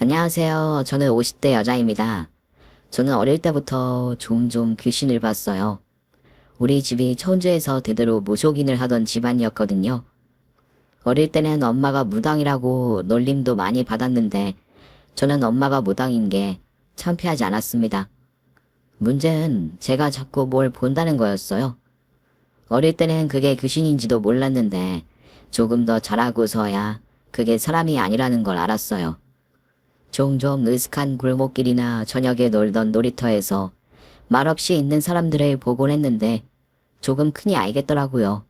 안녕하세요. 저는 50대 여자입니다. 저는 어릴 때부터 종종 귀신을 봤어요. 우리 집이 천주에서 대대로 무속인을 하던 집안이었거든요. 어릴 때는 엄마가 무당이라고 놀림도 많이 받았는데 저는 엄마가 무당인 게 창피하지 않았습니다. 문제는 제가 자꾸 뭘 본다는 거였어요. 어릴 때는 그게 귀신인지도 몰랐는데 조금 더 자라고서야 그게 사람이 아니라는 걸 알았어요. 종종 으슥한 골목길이나 저녁에 놀던 놀이터에서 말없이 있는 사람들을 보곤 했는데 조금 크니 알겠더라고요.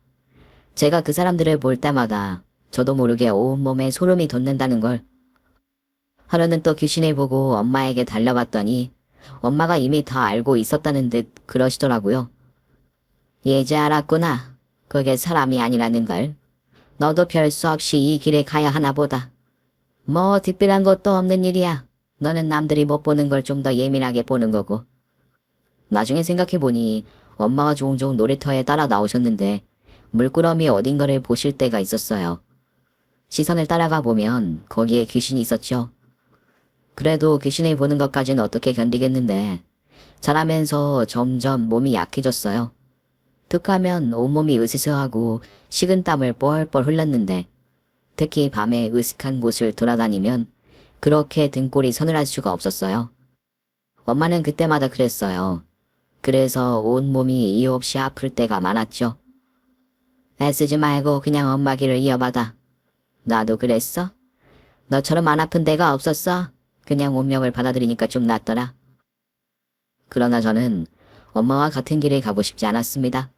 제가 그 사람들을 볼 때마다 저도 모르게 온몸에 소름이 돋는다는 걸. 하루는 또 귀신을 보고 엄마에게 달려갔더니 엄마가 이미 다 알고 있었다는 듯 그러시더라고요. 이제 알았구나. 그게 사람이 아니라는 걸. 너도 별 수 없이 이 길에 가야 하나 보다. 뭐 특별한 것도 없는 일이야. 너는 남들이 못 보는 걸 좀 더 예민하게 보는 거고. 나중에 생각해보니 엄마가 종종 놀이터에 따라 나오셨는데 물끄러미 어딘가를 보실 때가 있었어요. 시선을 따라가 보면 거기에 귀신이 있었죠. 그래도 귀신을 보는 것까지는 어떻게 견디겠는데 자라면서 점점 몸이 약해졌어요. 툭하면 온몸이 으스스하고 식은땀을 뻘뻘 흘렸는데 특히 밤에 으슥한 곳을 돌아다니면 그렇게 등골이 서늘할 수가 없었어요. 엄마는 그때마다 그랬어요. 그래서 온몸이 이유 없이 아플 때가 많았죠. 애쓰지 말고 그냥 엄마 길을 이어받아. 나도 그랬어? 너처럼 안 아픈 데가 없었어? 그냥 운명을 받아들이니까 좀 낫더라. 그러나 저는 엄마와 같은 길을 가고 싶지 않았습니다.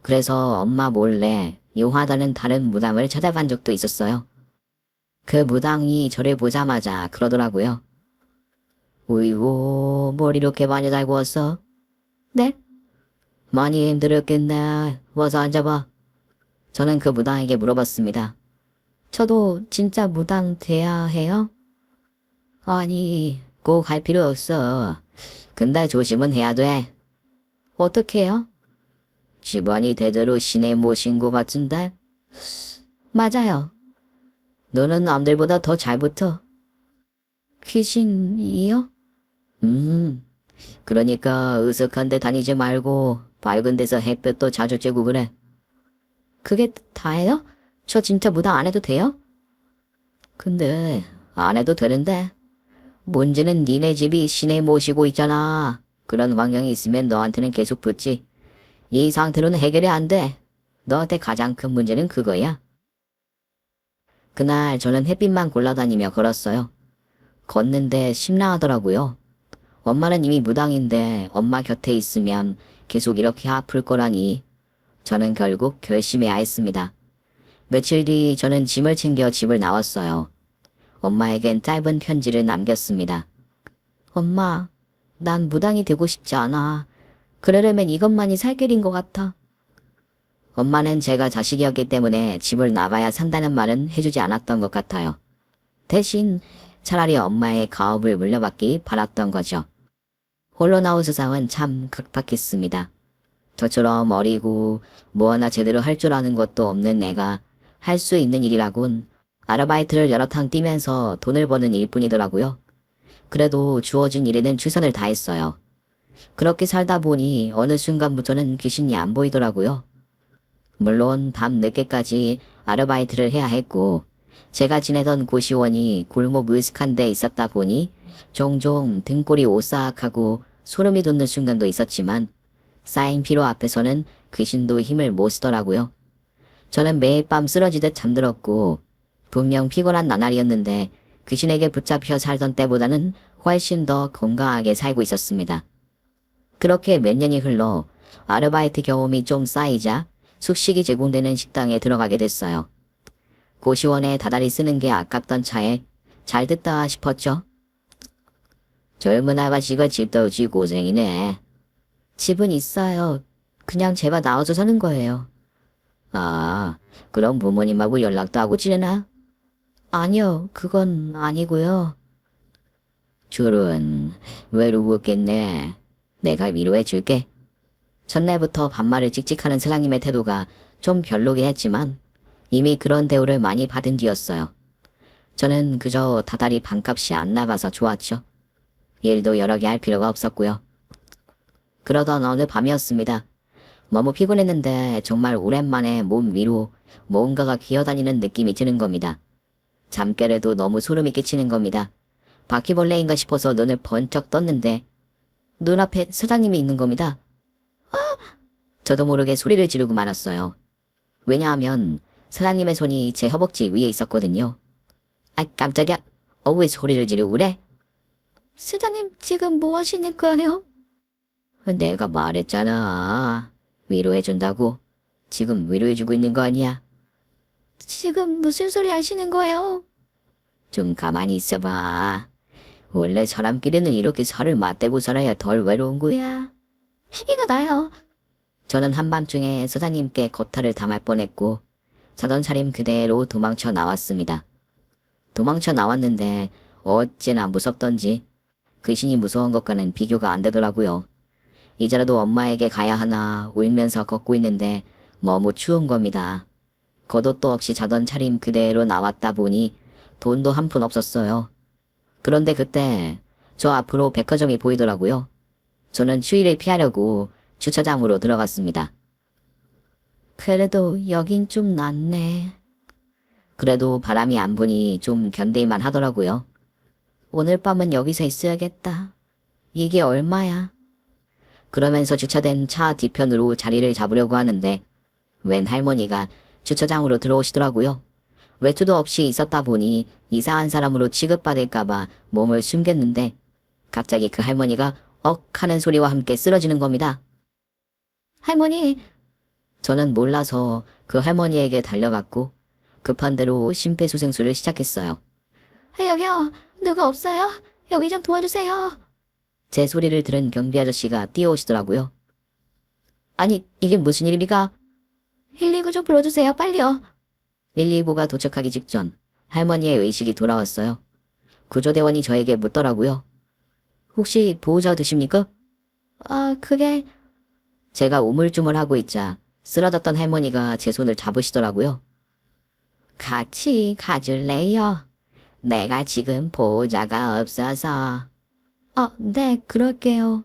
그래서 엄마 몰래 용하다는 다른 무당을 찾아간 적도 있었어요. 그 무당이 저를 보자마자 그러더라고요. 어이구, 뭘 이렇게 많이 달고 왔어? 네? 많이 힘들었겠네. 와서 앉아봐. 저는 그 무당에게 물어봤습니다. 저도 진짜 무당 돼야 해요? 아니, 꼭 할 필요 없어. 근데 조심은 해야 돼. 어떻게 해요? 집안이 대대로 신의 모신 것 같은데? 맞아요. 너는 남들보다 더 잘 붙어. 귀신이요? 음, 그러니까 으슥한 데 다니지 말고 밝은 데서 햇볕도 자주 쬐고 그래. 그게 다예요? 저 진짜 무당 안 해도 돼요? 근데 안 해도 되는데 문제는 니네 집이 신에 모시고 있잖아. 그런 환경이 있으면 너한테는 계속 붙지. 이 상태로는 해결이 안 돼. 너한테 가장 큰 문제는 그거야. 그날 저는 햇빛만 골라다니며 걸었어요. 걷는데 심란하더라고요. 엄마는 이미 무당인데 엄마 곁에 있으면 계속 이렇게 아플 거라니. 저는 결국 결심해야 했습니다. 며칠 뒤 저는 짐을 챙겨 집을 나왔어요. 엄마에겐 짧은 편지를 남겼습니다. 엄마, 난 무당이 되고 싶지 않아. 그러려면 이것만이 살 길인 것 같아. 엄마는 제가 자식이었기 때문에 집을 나가야 산다는 말은 해주지 않았던 것 같아요. 대신 차라리 엄마의 가업을 물려받기 바랐던 거죠. 홀로 나온 세상은 참 각박했습니다. 저처럼 어리고 뭐 하나 제대로 할 줄 아는 것도 없는 내가 할 수 있는 일이라곤 아르바이트를 여러 탕 뛰면서 돈을 버는 일뿐이더라고요. 그래도 주어진 일에는 최선을 다했어요. 그렇게 살다 보니 어느 순간부터는 귀신이 안 보이더라고요. 물론 밤 늦게까지 아르바이트를 해야 했고 제가 지내던 고시원이 골목 으슥한 데 있었다 보니 종종 등골이 오싹하고 소름이 돋는 순간도 있었지만 쌓인 피로 앞에서는 귀신도 힘을 못 쓰더라고요. 저는 매일 밤 쓰러지듯 잠들었고 분명 피곤한 나날이었는데 귀신에게 붙잡혀 살던 때보다는 훨씬 더 건강하게 살고 있었습니다. 그렇게 몇 년이 흘러 아르바이트 경험이 좀 쌓이자 숙식이 제공되는 식당에 들어가게 됐어요. 고시원에 다달이 쓰는 게 아깝던 차에 잘 됐다 싶었죠. 젊은 아가씨가 집도 없이 고생이네. 집은 있어요. 그냥 제가 나와서 사는 거예요. 아, 그럼 부모님하고 연락도 하고 지내나? 아니요, 그건 아니고요. 줄은 외로웠겠네. 내가 위로해 줄게. 첫날부터 반말을 찍찍하는 사장님의 태도가 좀 별로긴 했지만 이미 그런 대우를 많이 받은 뒤였어요. 저는 그저 다달이 반값이 안 나가서 좋았죠. 일도 여러 개 할 필요가 없었고요. 그러던 어느 밤이었습니다. 너무 피곤했는데 정말 오랜만에 몸 위로 뭔가가 기어다니는 느낌이 드는 겁니다. 잠결에도 너무 소름이 끼치는 겁니다. 바퀴벌레인가 싶어서 눈을 번쩍 떴는데 눈앞에 사장님이 있는 겁니다. 저도 모르게 소리를 지르고 말았어요. 왜냐하면 사장님의 손이 제 허벅지 위에 있었거든요. 아, 깜짝이야. 왜 소리를 지르고 그래? 사장님 지금 뭐 하시는 거예요? 내가 말했잖아. 위로해준다고. 지금 위로해주고 있는 거 아니야? 지금 무슨 소리 하시는 거예요? 좀 가만히 있어봐. 원래 사람끼리는 이렇게 살을 맞대고 살아야 덜 외로운 거야. 이가 나요. 저는 한밤중에 사장님께 거탈을 당할 뻔했고 자던 차림 그대로 도망쳐 나왔습니다. 도망쳐 나왔는데 어찌나 무섭던지 귀신이 무서운 것과는 비교가 안 되더라고요. 이제라도 엄마에게 가야 하나 울면서 걷고 있는데 너무 추운 겁니다. 겉옷도 없이 자던 차림 그대로 나왔다 보니 돈도 한 푼 없었어요. 그런데 그때 저 앞으로 백화점이 보이더라고요. 저는 추위를 피하려고 주차장으로 들어갔습니다. 그래도 여긴 좀 낫네. 그래도 바람이 안 부니 좀 견딜만 하더라고요. 오늘 밤은 여기서 있어야겠다. 이게 얼마야? 그러면서 주차된 차 뒤편으로 자리를 잡으려고 하는데 웬 할머니가 주차장으로 들어오시더라고요. 외투도 없이 있었다 보니 이상한 사람으로 취급받을까봐 몸을 숨겼는데 갑자기 그 할머니가 억 하는 소리와 함께 쓰러지는 겁니다. 할머니! 저는 몰라서 그 할머니에게 달려갔고 급한 대로 심폐소생술을 시작했어요. 여기요. 누가 없어요? 여기 좀 도와주세요. 제 소리를 들은 경비 아저씨가 뛰어오시더라고요. 아니, 이게 무슨 일입니까? 119 좀 불러주세요. 빨리요. 119가 도착하기 직전 할머니의 의식이 돌아왔어요. 구조대원이 저에게 묻더라고요. 혹시 보호자 되십니까? 그게... 제가 우물쭈물하고 있자 쓰러졌던 할머니가 제 손을 잡으시더라고요. 같이 가줄래요? 내가 지금 보호자가 없어서. 네, 그럴게요.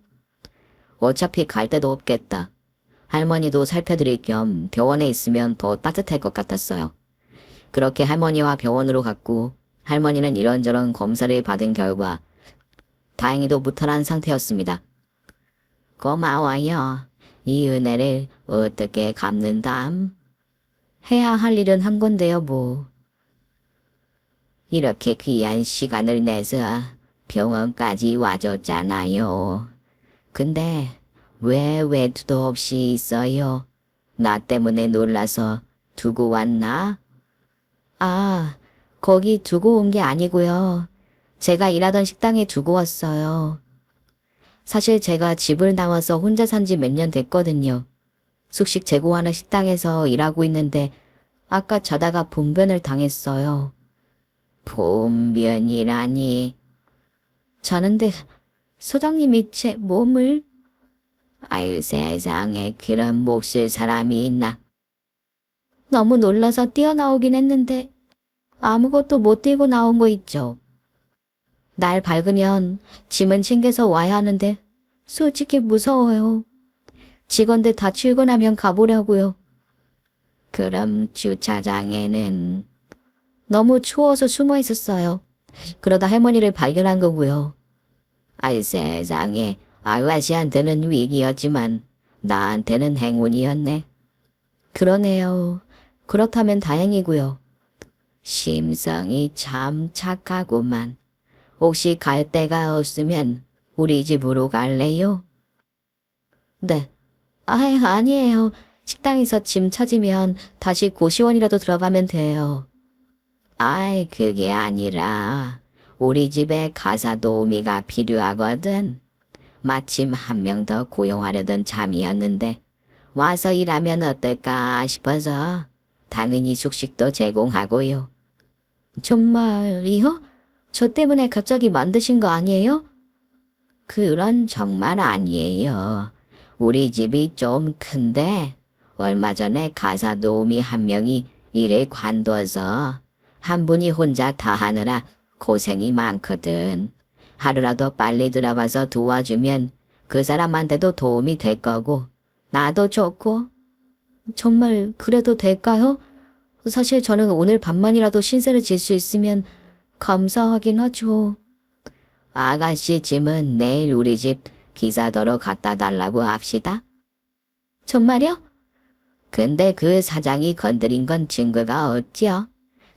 어차피 갈 데도 없겠다. 할머니도 살펴드릴 겸 병원에 있으면 더 따뜻할 것 같았어요. 그렇게 할머니와 병원으로 갔고 할머니는 이런저런 검사를 받은 결과 다행히도 무탈한 상태였습니다. 고마워요. 이 은혜를 어떻게 갚는담? 해야 할 일은 한 건데요, 뭐. 이렇게 귀한 시간을 내서 병원까지 와줬잖아요. 근데 왜 외투도 없이 있어요? 나 때문에 놀라서 두고 왔나? 거기 두고 온 게 아니고요. 제가 일하던 식당에 두고 왔어요. 사실 제가 집을 나와서 혼자 산 지 몇 년 됐거든요. 숙식 제공하는 식당에서 일하고 있는데 아까 자다가 봉변을 당했어요. 봉변이라니. 자는데 소장님이 제 몸을... 아유, 세상에 그런 몫을 사람이 있나. 너무 놀라서 뛰어나오긴 했는데 아무것도 못 들고 나온 거 있죠. 날 밝으면 짐은 챙겨서 와야 하는데 솔직히 무서워요. 직원들 다 출근하면 가보려고요. 그럼 주차장에는... 너무 추워서 숨어 있었어요. 그러다 할머니를 발견한 거고요. 아이 세상에, 아가씨한테는 위기였지만 나한테는 행운이었네. 그러네요. 그렇다면 다행이고요. 심성이 참 착하구만. 혹시 갈 데가 없으면 우리 집으로 갈래요? 네. 아니에요. 식당에서 짐 찾으면 다시 고시원이라도 들어가면 돼요. 그게 아니라 우리 집에 가사 도우미가 필요하거든. 마침 한 명 더 고용하려던 참이었는데 와서 일하면 어떨까 싶어서 당연히 숙식도 제공하고요. 정말이요? 저 때문에 갑자기 만드신 거 아니에요? 그런 정말 아니에요. 우리 집이 좀 큰데 얼마 전에 가사 도우미 한 명이 일을 관둬서 한 분이 혼자 다 하느라 고생이 많거든. 하루라도 빨리 들어가서 도와주면 그 사람한테도 도움이 될 거고 나도 좋고. 정말 그래도 될까요? 사실 저는 오늘 밤만이라도 신세를 질 수 있으면 감사하긴 하죠. 아가씨 짐은 내일 우리 집 기사도로 갖다 달라고 합시다. 정말요? 근데 그 사장이 건드린 건 증거가 없지요?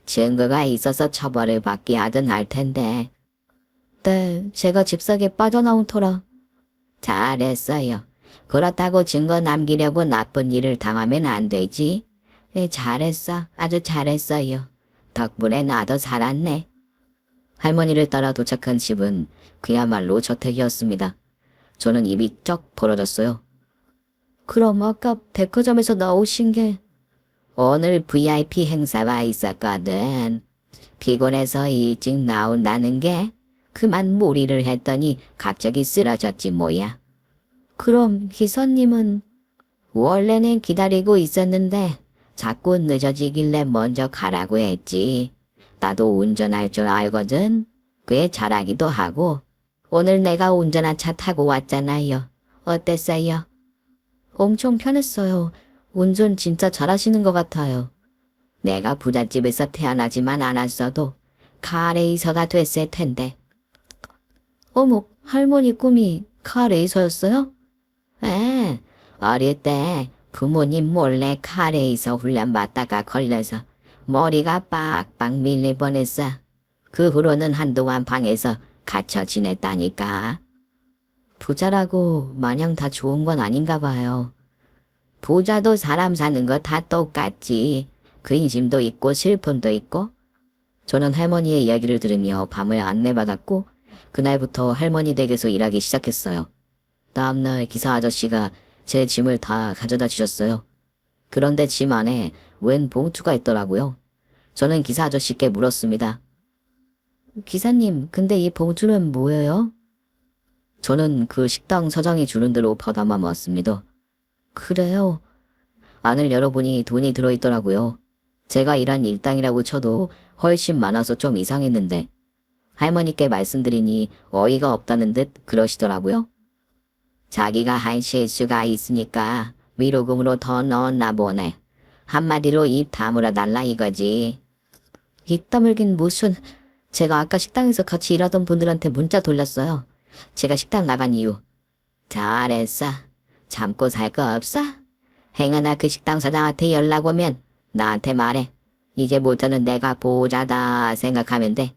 증거가 있어서 처벌을 받게 하든 할 텐데. 네, 제가 집사게 빠져나온 터라. 잘했어요. 그렇다고 증거 남기려고 나쁜 일을 당하면 안 되지. 네, 잘했어. 아주 잘했어요. 덕분에 나도 살았네. 할머니를 따라 도착한 집은 그야말로 저택이었습니다. 저는 입이 쩍 벌어졌어요. 그럼 아까 백화점에서 나오신 게 오늘 VIP 행사가 있었거든. 피곤해서 일찍 나온다는 게 그만 무리를 했더니 갑자기 쓰러졌지 뭐야. 그럼 기사님은 원래는 기다리고 있었는데 자꾸 늦어지길래 먼저 가라고 했지. 나도 운전할 줄 알거든. 꽤 잘하기도 하고. 오늘 내가 운전한 차 타고 왔잖아요. 어땠어요? 엄청 편했어요. 운전 진짜 잘하시는 것 같아요. 내가 부잣집에서 태어나지만 않았어도 카레이서가 됐을 텐데. 어머, 할머니 꿈이 카레이서였어요? 에, 어릴 때 부모님 몰래 카레이서 훈련 받다가 걸려서 머리가 빡빡 밀릴 뻔했어. 그 후로는 한동안 방에서 갇혀 지냈다니까. 부자라고 마냥 다 좋은 건 아닌가 봐요. 부자도 사람 사는 거 다 똑같지. 근심도 있고 슬픔도 있고. 저는 할머니의 이야기를 들으며 밤을 안내받았고 그날부터 할머니 댁에서 일하기 시작했어요. 다음날 기사 아저씨가 제 짐을 다 가져다 주셨어요. 그런데 짐 안에 웬 봉투가 있더라고요. 저는 기사 아저씨께 물었습니다. 기사님, 근데 이 봉투는 뭐예요? 저는 그 식당 사장이 주는 대로 받아만 왔습니다. 그래요? 안을 열어보니 돈이 들어있더라고요. 제가 일한 일당이라고 쳐도 훨씬 많아서 좀 이상했는데 할머니께 말씀드리니 어이가 없다는 듯 그러시더라고요. 자기가 한 실수가 있으니까 위로금으로 더 넣었나 보네. 한마디로 입 다물어 달라 이거지. 입 다물긴 무슨... 제가 아까 식당에서 같이 일하던 분들한테 문자 돌렸어요. 제가 식당 나간 이유. 잘했어. 참고 살 거 없어? 행여나 그 식당 사장한테 연락 오면 나한테 말해. 이제부터는 내가 보호자다 생각하면 돼.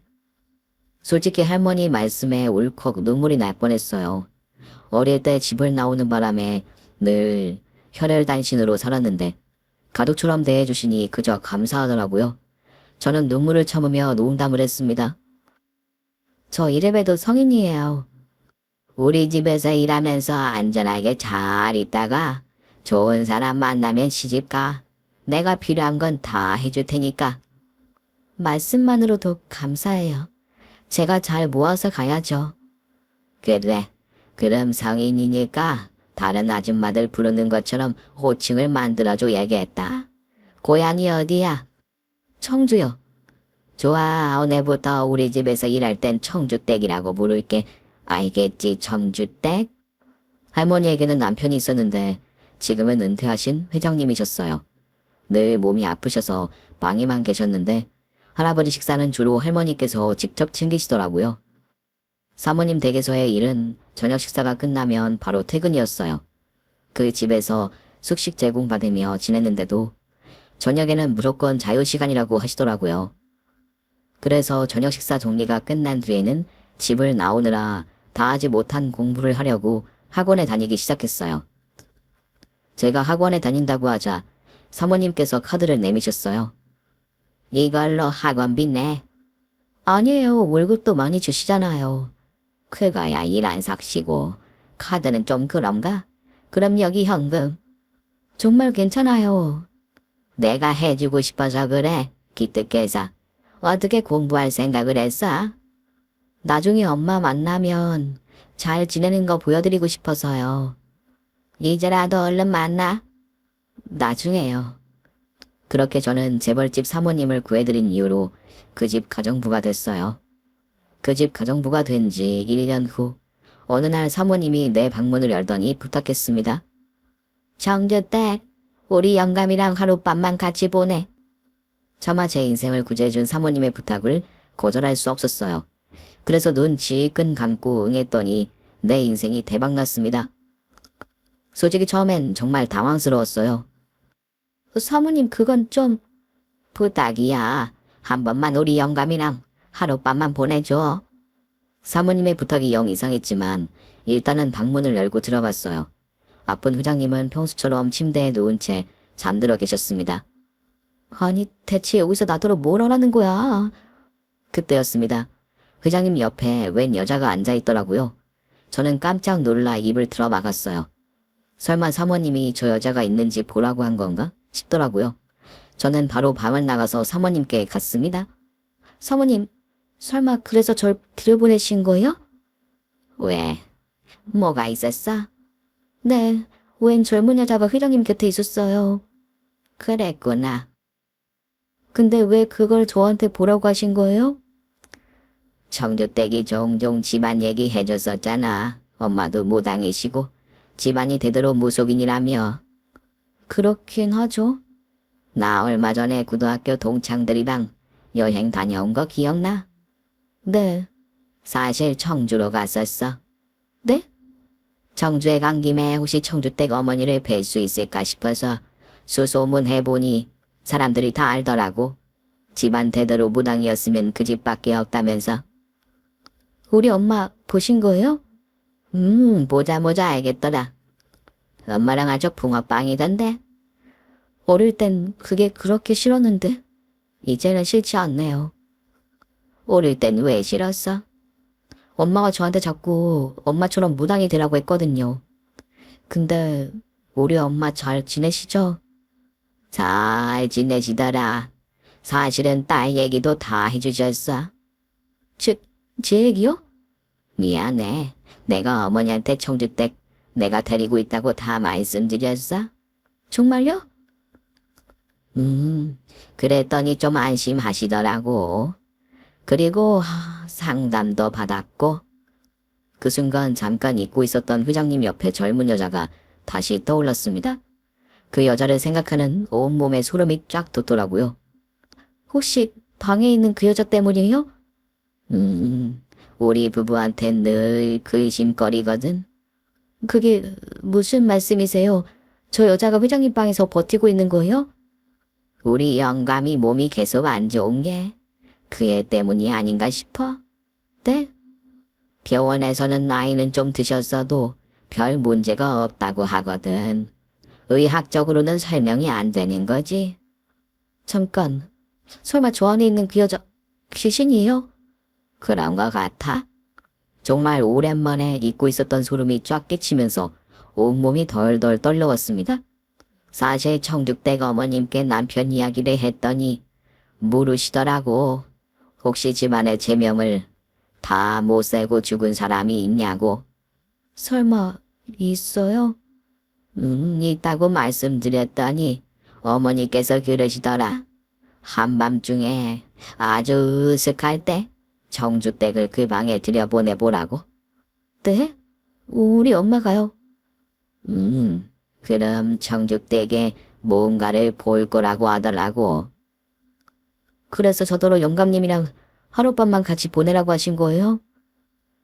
솔직히 할머니 말씀에 울컥 눈물이 날 뻔했어요. 어릴 때 집을 나오는 바람에 늘 혈혈단신으로 살았는데 가족처럼 대해주시니 그저 감사하더라고요. 저는 눈물을 참으며 농담을 했습니다. 저 이래봬도 성인이에요. 우리 집에서 일하면서 안전하게 잘 있다가 좋은 사람 만나면 시집가. 내가 필요한 건 다 해줄 테니까. 말씀만으로도 감사해요. 제가 잘 모아서 가야죠. 그래. 그럼 성인이니까 다른 아줌마들 부르는 것처럼 호칭을 만들어줘야겠다. 고향이 어디야? 청주요. 좋아, 오늘부터 우리 집에서 일할 땐 청주댁이라고 부를게. 알겠지, 청주댁? 할머니에게는 남편이 있었는데 지금은 은퇴하신 회장님이셨어요. 늘 몸이 아프셔서 방에만 계셨는데 할아버지 식사는 주로 할머니께서 직접 챙기시더라고요. 사모님 댁에서의 일은 저녁 식사가 끝나면 바로 퇴근이었어요. 그 집에서 숙식 제공받으며 지냈는데도 저녁에는 무조건 자유시간이라고 하시더라고요. 그래서 저녁 식사 정리가 끝난 뒤에는 집을 나오느라 다 하지 못한 공부를 하려고 학원에 다니기 시작했어요. 제가 학원에 다닌다고 하자 사모님께서 카드를 내미셨어요. 이걸로 학원비 내. 아니에요. 월급도 많이 주시잖아요. 그거야 일 안 삭시고 카드는 좀 그런가? 그럼 여기 현금. 정말 괜찮아요. 내가 해주고 싶어서 그래. 기특해서. 어떻게 공부할 생각을 했어? 나중에 엄마 만나면 잘 지내는 거 보여드리고 싶어서요. 이제라도 얼른 만나. 나중에요. 그렇게 저는 재벌집 사모님을 구해드린 이후로 그 집 가정부가 됐어요. 그 집 가정부가 된 지 1년 후 어느 날 사모님이 내 방문을 열더니 부탁했습니다. 정주댁, 우리 영감이랑 하룻밤만 같이 보내. 차마 제 인생을 구제해준 사모님의 부탁을 거절할 수 없었어요. 그래서 눈 지끈 감고 응했더니 내 인생이 대박났습니다. 솔직히 처음엔 정말 당황스러웠어요. 사모님, 그건 좀 부탁이야. 한 번만 우리 영감이랑 하룻밤만 보내줘. 사모님의 부탁이 영 이상했지만 일단은 방문을 열고 들어갔어요. 아픈 회장님은 평소처럼 침대에 누운 채 잠들어 계셨습니다. 아니, 대체 여기서 나더러 뭘 하라는 거야? 그때였습니다. 회장님 옆에 웬 여자가 앉아있더라고요. 저는 깜짝 놀라 입을 틀어 막았어요. 설마 사모님이 저 여자가 있는지 보라고 한 건가 싶더라고요. 저는 바로 방을 나가서 사모님께 갔습니다. 사모님, 설마 그래서 절 들여보내신 거예요? 왜? 뭐가 있었어? 네, 웬 젊은 여자가 회장님 곁에 있었어요. 그랬구나. 근데 왜 그걸 저한테 보라고 하신 거예요? 청주댁이 종종 집안 얘기 해줬었잖아. 엄마도 무당이시고 집안이 대대로 무속인이라며. 그렇긴 하죠. 나 얼마 전에 고등학교 동창들이랑 여행 다녀온 거 기억나? 네. 사실 청주로 갔었어. 네? 청주에 간 김에 혹시 청주댁 어머니를 뵐 수 있을까 싶어서 수소문 해보니 사람들이 다 알더라고. 집안 대대로 무당이었으면 그 집밖에 없다면서. 우리 엄마 보신 거예요? 보자마자 알겠더라. 엄마랑 아주 붕어빵이던데. 어릴 땐 그게 그렇게 싫었는데 이제는 싫지 않네요. 어릴 땐 왜 싫었어? 엄마가 저한테 자꾸 엄마처럼 무당이 되라고 했거든요. 근데 우리 엄마 잘 지내시죠? 잘 지내시더라. 사실은 딸 얘기도 다 해주셨어. 제 얘기요? 미안해. 내가 어머니한테 청주댁 내가 데리고 있다고 다 말씀드렸어? 정말요? 그랬더니 좀 안심하시더라고. 그리고 상담도 받았고. 그 순간 잠깐 잊고 있었던 회장님 옆에 젊은 여자가 다시 떠올랐습니다. 그 여자를 생각하는 온몸에 소름이 쫙 돋더라고요. 혹시 방에 있는 그 여자 때문이에요? 우리 부부한테 늘 의심거리거든. 그게 무슨 말씀이세요? 저 여자가 회장님 방에서 버티고 있는 거예요? 우리 영감이 몸이 계속 안 좋은 게 그 애 때문이 아닌가 싶어. 네? 병원에서는 나이는 좀 드셨어도 별 문제가 없다고 하거든. 의학적으로는 설명이 안 되는 거지. 잠깐, 설마 저 안에 있는 그 여자 귀신이에요? 그런 것 같아. 정말 오랜만에 잊고 있었던 소름이 쫙 끼치면서 온몸이 덜덜 떨려왔습니다. 사실 청주댁 어머님께 남편 이야기를 했더니 물으시더라고. 혹시 집안의 제명을 다 못 살고 죽은 사람이 있냐고. 설마 있어요? 있다고 말씀드렸더니 어머니께서 그러시더라. 한밤중에 아주 으슥할 때 청주댁을 그 방에 들여보내보라고. 네? 우리 엄마가요? 그럼 청주댁에 뭔가를 볼 거라고 하더라고. 그래서 저더러 영감님이랑 하룻밤만 같이 보내라고 하신 거예요?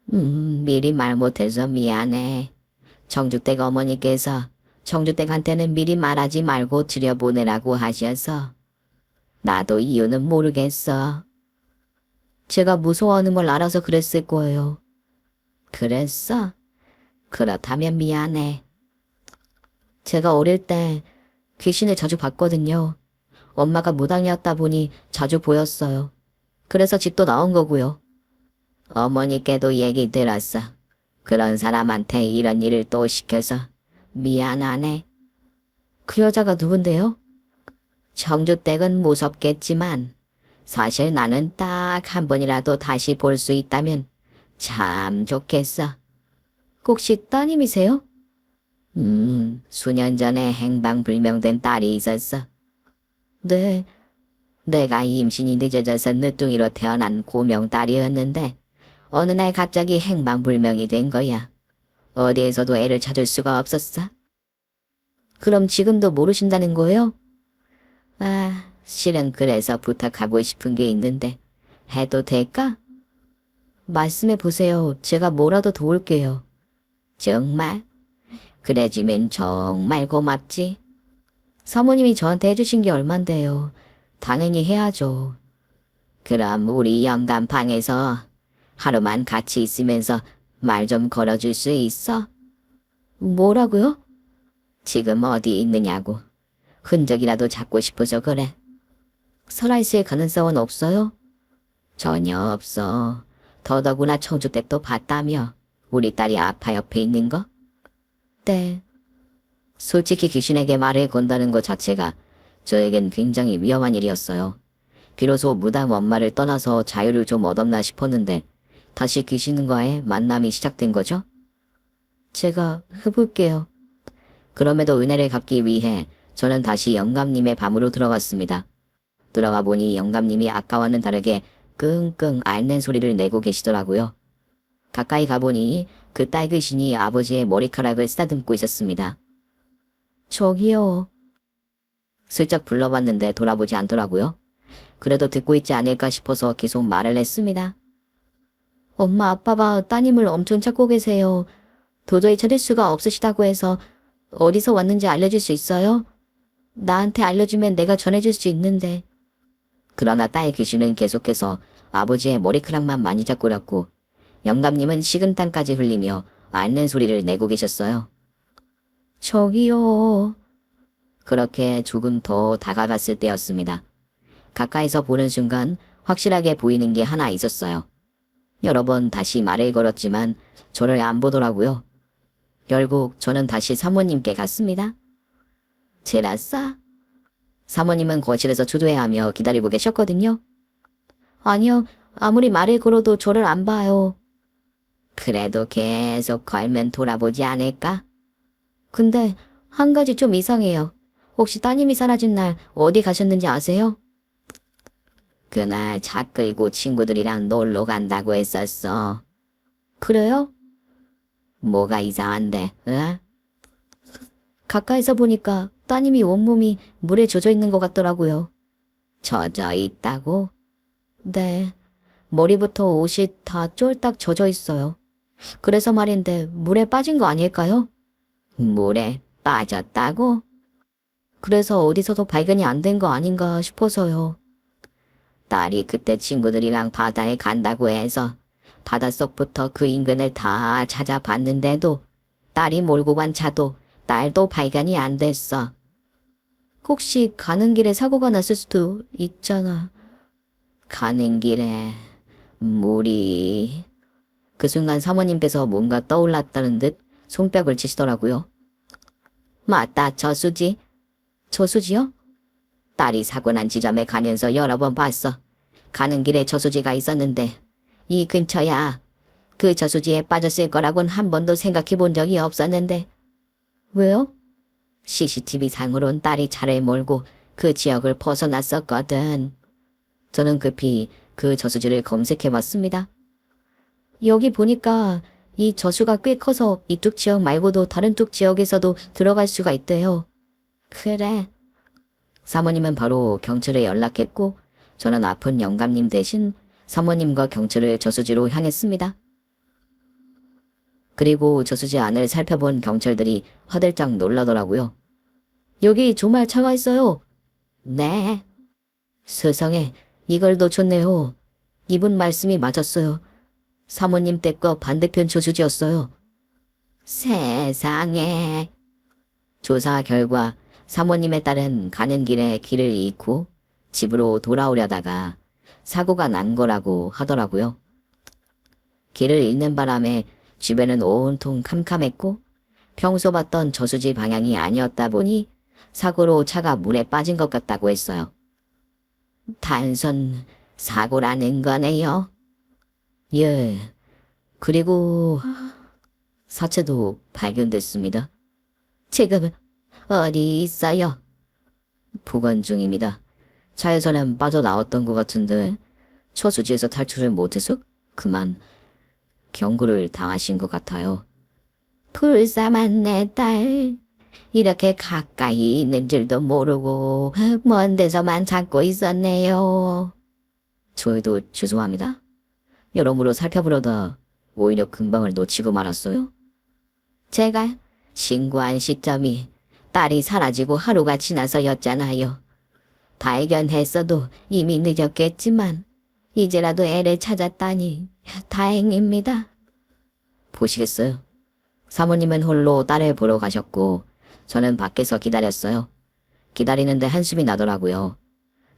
미리 말 못해서 미안해. 청주댁 어머니께서 청주댁한테는 미리 말하지 말고 들여보내라고 하셔서 나도 이유는 모르겠어. 제가 무서워하는 걸 알아서 그랬을 거예요. 그랬어? 그렇다면 미안해. 제가 어릴 때 귀신을 자주 봤거든요. 엄마가 무당이었다 보니 자주 보였어요. 그래서 집도 나온 거고요. 어머니께도 얘기 들었어. 그런 사람한테 이런 일을 또 시켜서 미안하네. 그 여자가 누군데요? 청주댁은 무섭겠지만 사실 나는 딱 한 번이라도 다시 볼 수 있다면 참 좋겠어. 혹시 따님이세요? 수년 전에 행방불명된 딸이 있었어. 네, 내가 임신이 늦어져서 늦둥이로 태어난 고명딸이었는데 어느 날 갑자기 행방불명이 된 거야. 어디에서도 애를 찾을 수가 없었어. 그럼 지금도 모르신다는 거예요? 아, 실은 그래서 부탁하고 싶은 게 있는데 해도 될까? 말씀해 보세요. 제가 뭐라도 도울게요. 정말? 그래주면 정말 고맙지. 사모님이 저한테 해주신 게 얼만데요. 당연히 해야죠. 그럼 우리 영감방에서 하루만 같이 있으면서 말 좀 걸어줄 수 있어? 뭐라고요? 지금 어디 있느냐고. 흔적이라도 찾고 싶어서 그래. 살아있을 가능성은 없어요? 전혀 없어. 더더구나 청주댁도 봤다며. 우리 딸이 아파 옆에 있는 거? 네. 솔직히 귀신에게 말을 건다는 것 자체가 저에겐 굉장히 위험한 일이었어요. 비로소 무당 엄마를 떠나서 자유를 좀 얻었나 싶었는데 다시 귀신과의 만남이 시작된 거죠? 제가 해볼게요. 그럼에도 은혜를 갚기 위해 저는 다시 영감님의 밤으로 들어갔습니다. 들어가 보니 영감님이 아까와는 다르게 끙끙 앓는 소리를 내고 계시더라고요. 가까이 가보니 그 딸 귀신이 아버지의 머리카락을 쓰다듬고 있었습니다. 저기요. 슬쩍 불러봤는데 돌아보지 않더라고요. 그래도 듣고 있지 않을까 싶어서 계속 말을 했습니다. 엄마 아빠가 따님을 엄청 찾고 계세요. 도저히 찾을 수가 없으시다고 해서 어디서 왔는지 알려줄 수 있어요? 나한테 알려주면 내가 전해줄 수 있는데. 그러나 딸 귀신은 계속해서 아버지의 머리카락만 많이 잡고렸고 영감님은 식은땀까지 흘리며 앓는 소리를 내고 계셨어요. 저기요. 그렇게 조금 더 다가갔을 때였습니다. 가까이서 보는 순간 확실하게 보이는 게 하나 있었어요. 여러 번 다시 말을 걸었지만 저를 안 보더라고요. 결국 저는 다시 사모님께 갔습니다. 제라싸? 사모님은 거실에서 초조해하며 기다리고 계셨거든요. 아니요, 아무리 말을 걸어도 저를 안 봐요. 그래도 계속 걸면 돌아보지 않을까? 근데 한 가지 좀 이상해요. 혹시 따님이 사라진 날 어디 가셨는지 아세요? 그날 차 끌고 친구들이랑 놀러 간다고 했었어. 그래요? 뭐가 이상한데, 응? 가까이서 보니까 따님이 온몸이 물에 젖어 있는 것 같더라고요. 젖어 있다고? 네. 머리부터 옷이 다 쫄딱 젖어 있어요. 그래서 말인데 물에 빠진 거 아닐까요? 물에 빠졌다고? 그래서 어디서도 발견이 안 된 거 아닌가 싶어서요. 딸이 그때 친구들이랑 바다에 간다고 해서 바닷속부터 그 인근을 다 찾아봤는데도 딸이 몰고 간 차도 딸도 발견이 안 됐어. 혹시 가는 길에 사고가 났을 수도 있잖아. 가는 길에 물이... 그 순간 사모님께서 뭔가 떠올랐다는 듯 손뼉을 치시더라고요. 맞다, 저수지. 저수지요? 딸이 사고 난 지점에 가면서 여러 번 봤어. 가는 길에 저수지가 있었는데 이 근처야. 그 저수지에 빠졌을 거라곤 한 번도 생각해 본 적이 없었는데. 왜요? CCTV 상으론 딸이 차를 몰고 그 지역을 벗어났었거든. 저는 급히 그 저수지를 검색해 봤습니다. 여기 보니까 이 저수가 꽤 커서 이쪽 지역 말고도 다른 쪽 지역에서도 들어갈 수가 있대요. 그래. 사모님은 바로 경찰에 연락했고 저는 아픈 영감님 대신 사모님과 경찰을 저수지로 향했습니다. 그리고 저수지 안을 살펴본 경찰들이 화들짝 놀라더라고요. 여기 정말 차가 있어요. 네. 세상에 이걸 놓쳤네요. 이분 말씀이 맞았어요. 사모님 댁과 반대편 저수지였어요. 세상에. 조사 결과 사모님의 딸은 가는 길에 길을 잃고 집으로 돌아오려다가 사고가 난 거라고 하더라고요. 길을 잃는 바람에 주변은 온통 캄캄했고 평소 봤던 저수지 방향이 아니었다 보니 사고로 차가 물에 빠진 것 같다고 했어요. 단순 사고라는 거네요. 예. 그리고 사체도 발견됐습니다. 지금 어디 있어요? 보관 중입니다. 차에서는 빠져나왔던 것 같은데 저수지에서 탈출을 못해서 그만 경고를 당하신 것 같아요. 불쌍한 내 딸. 이렇게 가까이 있는 줄도 모르고 먼 데서만 찾고 있었네요. 저희도 죄송합니다. 여러모로 살펴보려다 오히려 금방을 놓치고 말았어요. 제가 신고한 시점이 딸이 사라지고 하루가 지나서였잖아요. 발견했어도 이미 늦었겠지만 이제라도 애를 찾았다니 다행입니다. 보시겠어요? 사모님은 홀로 딸을 보러 가셨고 저는 밖에서 기다렸어요. 기다리는데 한숨이 나더라고요.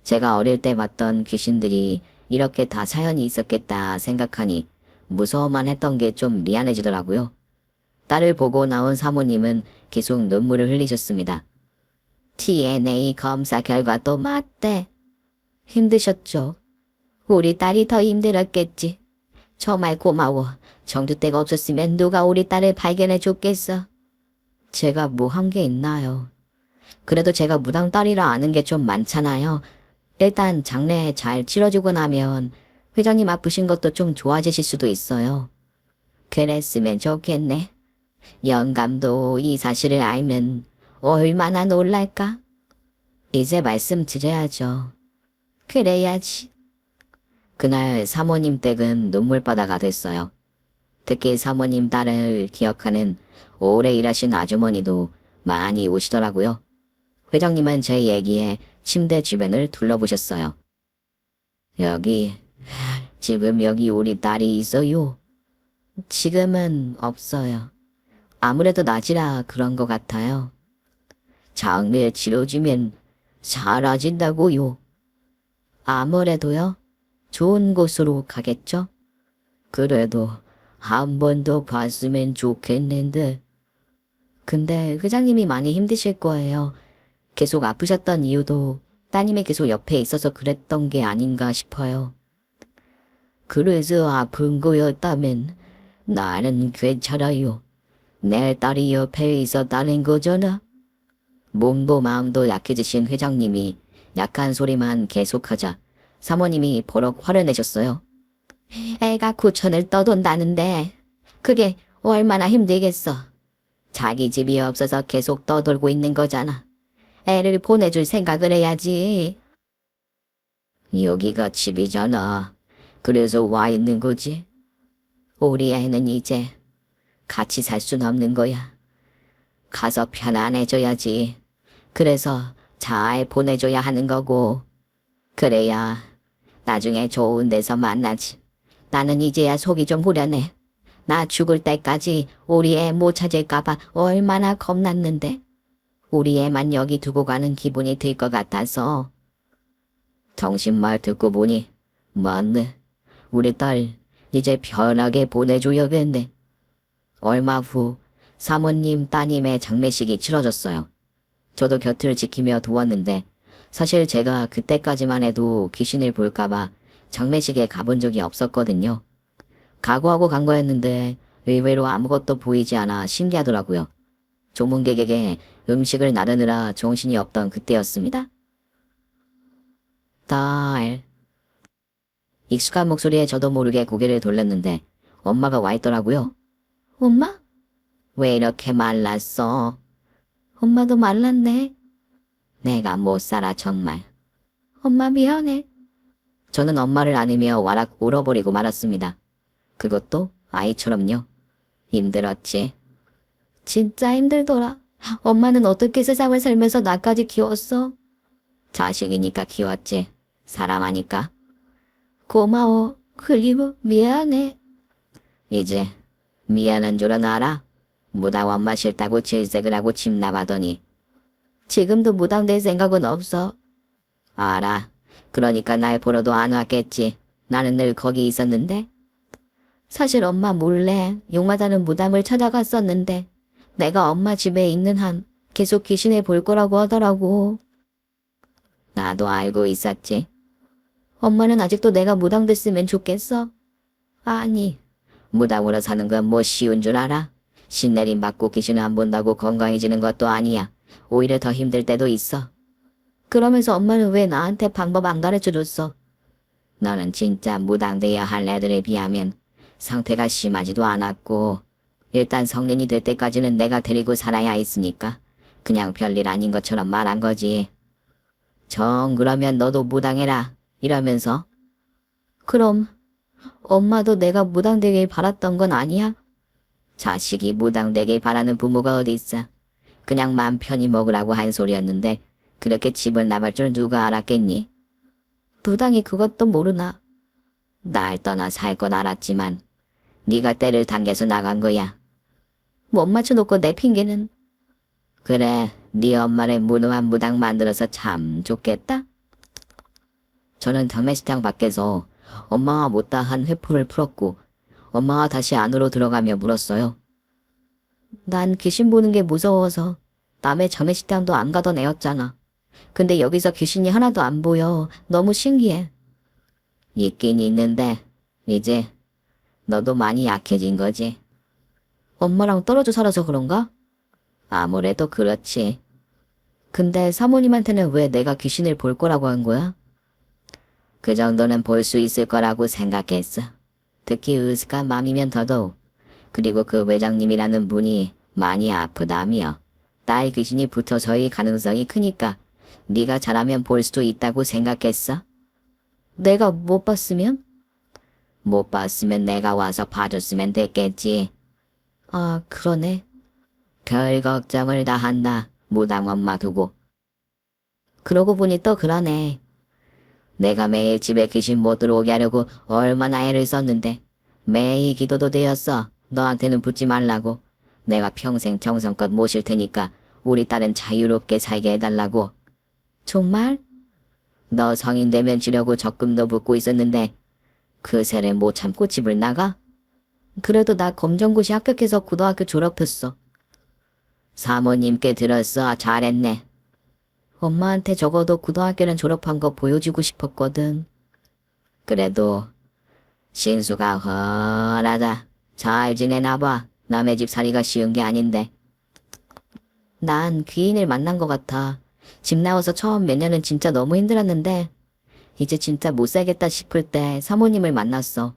제가 어릴 때 봤던 귀신들이 이렇게 다 사연이 있었겠다 생각하니 무서워만 했던 게 좀 미안해지더라고요. 딸을 보고 나온 사모님은 계속 눈물을 흘리셨습니다. DNA 검사 결과도 맞대. 힘드셨죠? 우리 딸이 더 힘들었겠지. 정말 고마워. 정주대가 없었으면 누가 우리 딸을 발견해 줬겠어. 제가 뭐 한 게 있나요? 그래도 제가 무당 딸이라 아는 게 좀 많잖아요. 일단 장례 잘 치러지고 나면 회장님 아프신 것도 좀 좋아지실 수도 있어요. 그랬으면 좋겠네. 영감도 이 사실을 알면 얼마나 놀랄까? 이제 말씀드려야죠. 그래야지. 그날 사모님 댁은 눈물바다가 됐어요. 특히 사모님 딸을 기억하는 오래 일하신 아주머니도 많이 오시더라고요. 회장님은 제 얘기에 침대 주변을 둘러보셨어요. 지금 여기 우리 딸이 있어요. 지금은 없어요. 아무래도 낮이라 그런 것 같아요. 장례 치러지면 사라진다고요. 아무래도요. 좋은 곳으로 가겠죠? 그래도 한 번 더 봤으면 좋겠는데. 근데 회장님이 많이 힘드실 거예요. 계속 아프셨던 이유도 따님이 계속 옆에 있어서 그랬던 게 아닌가 싶어요. 그래서 아픈 거였다면 나는 괜찮아요. 내 딸이 옆에 있었다는 거잖아. 몸도 마음도 약해지신 회장님이 약한 소리만 계속하자 사모님이 버럭 화를 내셨어요. 애가 구천을 떠돈다는데 그게 얼마나 힘들겠어. 자기 집이 없어서 계속 떠돌고 있는 거잖아. 애를 보내줄 생각을 해야지. 여기가 집이잖아. 그래서 와 있는 거지. 우리 애는 이제 같이 살 순 없는 거야. 가서 편안해져야지. 그래서 잘 보내줘야 하는 거고. 그래야 나중에 좋은 데서 만나지. 나는 이제야 속이 좀 후련해. 나 죽을 때까지 우리 애 못 찾을까봐 얼마나 겁났는데. 우리 애만 여기 두고 가는 기분이 들 것 같아서. 당신 말 듣고 보니 맞네. 우리 딸 이제 편하게 보내줘야겠네. 얼마 후 사모님 따님의 장례식이 치러졌어요. 저도 곁을 지키며 도왔는데 사실 제가 그때까지만 해도 귀신을 볼까봐 장례식에 가본 적이 없었거든요. 각오하고 간 거였는데 의외로 아무것도 보이지 않아 신기하더라고요. 조문객에게 음식을 나르느라 정신이 없던 그때였습니다. 딸. 익숙한 목소리에 저도 모르게 고개를 돌렸는데 엄마가 와 있더라고요. 엄마? 왜 이렇게 말랐어? 엄마도 말랐네. 내가 못 살아 정말. 엄마 미안해. 저는 엄마를 안으며 와락 울어버리고 말았습니다. 그것도 아이처럼요. 힘들었지. 진짜 힘들더라. 엄마는 어떻게 세상을 살면서 나까지 키웠어? 자식이니까 키웠지. 사람하니까. 고마워. 그리고 미안해. 이제 미안한 줄은 알아. 무당 엄마 싫다고 질색을 하고 집 나가더니. 지금도 무당 될 생각은 없어. 알아. 그러니까 날 보러도 안 왔겠지. 나는 늘 거기 있었는데. 사실 엄마 몰래 용마다는 무당을 찾아갔었는데 내가 엄마 집에 있는 한 계속 귀신을 볼 거라고 하더라고. 나도 알고 있었지. 엄마는 아직도 내가 무당 됐으면 좋겠어? 아니, 무당으로 사는 건 뭐 쉬운 줄 알아? 신내림 받고 귀신을 안 본다고 건강해지는 것도 아니야. 오히려 더 힘들 때도 있어. 그러면서 엄마는 왜 나한테 방법 안 가르쳐줬어? 너는 진짜 무당되어야 할 애들에 비하면 상태가 심하지도 않았고 일단 성인이 될 때까지는 내가 데리고 살아야 했으니까 그냥 별일 아닌 것처럼 말한 거지. 정 그러면 너도 무당해라 이러면서. 그럼 엄마도 내가 무당되길 바랐던 건 아니야? 자식이 무당되길 바라는 부모가 어디 있어. 그냥 맘 편히 먹으라고 한 소리였는데 그렇게 집을 나갈 줄 누가 알았겠니? 무당이 그것도 모르나. 날 떠나 살 건 알았지만 네가 때를 당겨서 나간 거야. 못 맞춰놓고 내 핑계는. 그래, 네 엄마를 무능한 무당 만들어서 참 좋겠다. 저는 경매시장 밖에서 엄마와 못다한 회포를 풀었고 엄마와 다시 안으로 들어가며 물었어요. 난 귀신 보는 게 무서워서 남의 장례식장도 안 가던 애였잖아. 근데 여기서 귀신이 하나도 안 보여. 너무 신기해. 있긴 있는데 이제 너도 많이 약해진 거지. 엄마랑 떨어져 살아서 그런가? 아무래도 그렇지. 근데 사모님한테는 왜 내가 귀신을 볼 거라고 한 거야? 그 정도는 볼 수 있을 거라고 생각했어. 특히 의스가 맘이면 더더욱. 그리고 그 회장님이라는 분이 많이 아프다며. 딸 귀신이 붙어서의 가능성이 크니까 네가 잘하면 볼 수도 있다고 생각했어. 내가 못 봤으면? 못 봤으면 내가 와서 봐줬으면 됐겠지. 아, 그러네. 별 걱정을 다 한다. 무당 엄마 두고. 그러고 보니 또 그러네. 내가 매일 집에 귀신 못 들어오게 하려고 얼마나 애를 썼는데 매일 기도도 되었어. 너한테는 붙지 말라고. 내가 평생 정성껏 모실 테니까 우리 딸은 자유롭게 살게 해달라고. 정말? 너 성인 되면 주려고 적금도 붓고 있었는데 그 세를 못 참고 집을 나가? 그래도 나 검정고시 합격해서 고등학교 졸업했어. 사모님께 들었어. 잘했네. 엄마한테 적어도 고등학교는 졸업한 거 보여주고 싶었거든. 그래도 신수가 훤하다. 잘 지내나 봐. 남의 집 살이가 쉬운 게 아닌데. 난 귀인을 만난 것 같아. 집 나와서 처음 몇 년은 진짜 너무 힘들었는데 이제 진짜 못 살겠다 싶을 때 사모님을 만났어.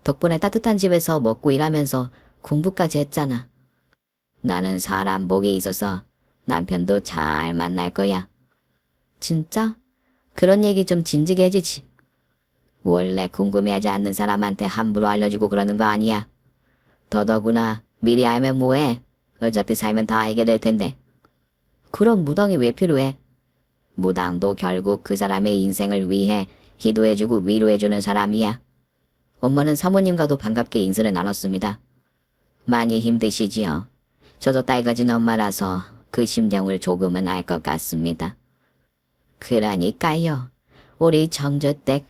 덕분에 따뜻한 집에서 먹고 일하면서 공부까지 했잖아. 나는 사람 복이 있어서 남편도 잘 만날 거야. 진짜? 그런 얘기 좀 진지게 해주지. 원래 궁금해하지 않는 사람한테 함부로 알려주고 그러는 거 아니야. 더더구나 미리 알면 뭐해. 어차피 살면 다 알게 될 텐데. 그럼 무당이 왜 필요해? 무당도 결국 그 사람의 인생을 위해 기도해주고 위로해주는 사람이야. 엄마는 사모님과도 반갑게 인사를 나눴습니다. 많이 힘드시지요? 저도 딸 가진 엄마라서 그 심정을 조금은 알 것 같습니다. 그러니까요. 우리 청주댁,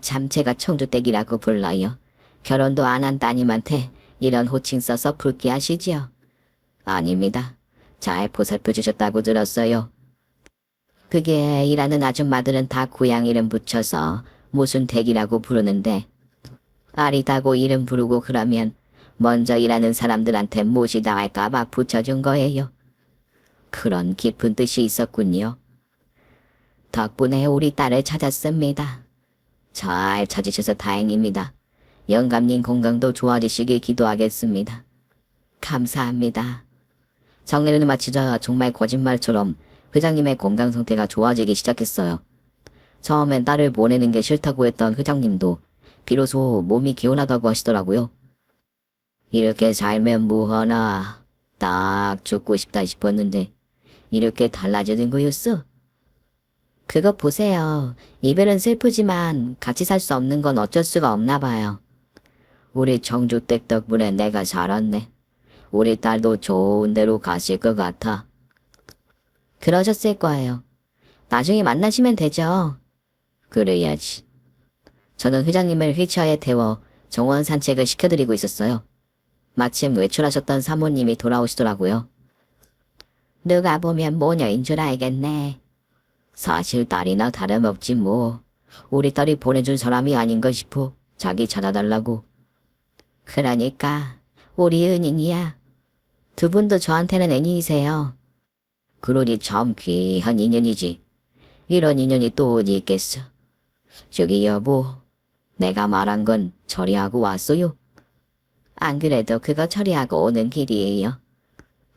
참 제가 청주댁이라고 불러요. 결혼도 안 한 따님한테 이런 호칭 써서 불쾌하시지요? 아닙니다. 잘 보살펴 주셨다고 들었어요. 그게 일하는 아줌마들은 다 고향 이름 붙여서 무슨 댁이라고 부르는데 아리다고 이름 부르고 그러면 먼저 일하는 사람들한테 무시당할까봐 붙여준 거예요. 그런 깊은 뜻이 있었군요. 덕분에 우리 딸을 찾았습니다. 잘 찾으셔서 다행입니다. 영감님 건강도 좋아지시길 기도하겠습니다. 감사합니다. 정리를 마치자 정말 거짓말처럼 회장님의 건강 상태가 좋아지기 시작했어요. 처음엔 딸을 보내는 게 싫다고 했던 회장님도 비로소 몸이 개운하다고 하시더라고요. 이렇게 살면 뭐하나 딱 죽고 싶다 싶었는데 이렇게 달라지는 거였어. 그거 보세요. 이별은 슬프지만 같이 살 수 없는 건 어쩔 수가 없나 봐요. 우리 청주댁 덕분에 내가 살았네. 우리 딸도 좋은 데로 가실 것 같아. 그러셨을 거예요. 나중에 만나시면 되죠. 그래야지. 저는 회장님을 휠체어에 태워 정원 산책을 시켜드리고 있었어요. 마침 외출하셨던 사모님이 돌아오시더라고요. 누가 보면 모녀인 줄 알겠네. 사실 딸이나 다름없지 뭐. 우리 딸이 보내준 사람이 아닌가 싶어 자기 찾아달라고. 그러니까 우리 은인이야. 두 분도 저한테는 은인이세요. 그러니 참 귀한 인연이지. 이런 인연이 또 어디 있겠어. 저기 여보, 내가 말한 건 처리하고 왔어요. 안 그래도 그거 처리하고 오는 길이에요.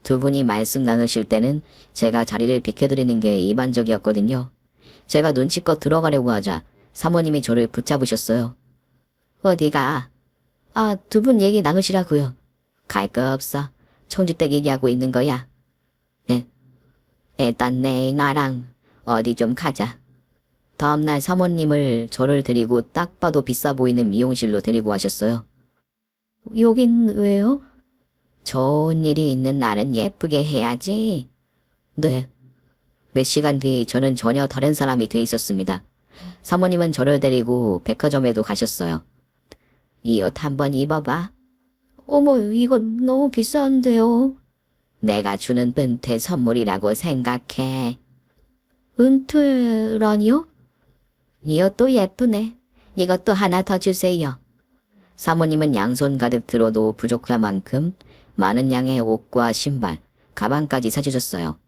두 분이 말씀 나누실 때는 제가 자리를 비켜드리는 게 일반적이었거든요. 제가 눈치껏 들어가려고 하자 사모님이 저를 붙잡으셨어요. 어디가? 아, 두 분 얘기 나누시라고요. 갈 거 없어. 청주댁 얘기하고 있는 거야. 네. 일단 내일 나랑 어디 좀 가자. 다음날 사모님을 저를 데리고 딱 봐도 비싸 보이는 미용실로 데리고 가셨어요. 여긴 왜요? 좋은 일이 있는 날은 예쁘게 해야지. 네. 몇 시간 뒤 저는 전혀 다른 사람이 돼 있었습니다. 사모님은 저를 데리고 백화점에도 가셨어요. 이 옷 한번 입어봐. 어머, 이건 너무 비싼데요. 내가 주는 은퇴 선물이라고 생각해. 은퇴라니요? 이 옷도 예쁘네. 이것도 하나 더 주세요. 사모님은 양손 가득 들어도 부족할 만큼 많은 양의 옷과 신발, 가방까지 사주셨어요.